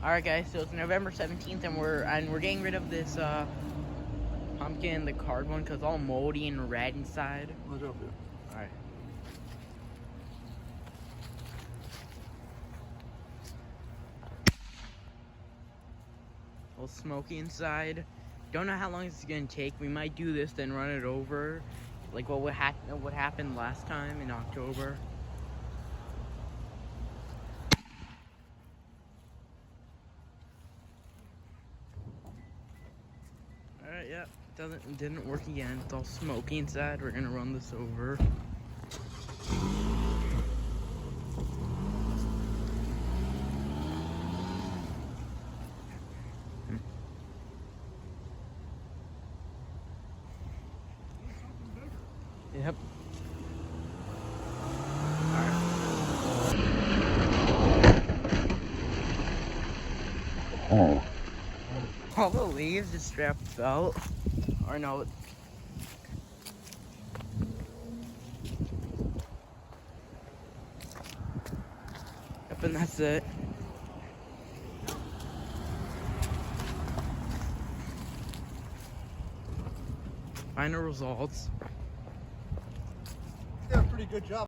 Alright guys, so it's November 17th and we're getting rid of this pumpkin, the card one, because it's all moldy and red inside. Let's help you. Alright. A little smoky inside. Don't know how long this is gonna take. We might do this, then run it over. Like what happened last time in October. Alright, yeah. It didn't work again. It's all smoky inside. We're gonna run this over. Yep. Oh. All the leaves just straight fell. Or no. Yep, and that's it. Final results. Yeah, pretty good job.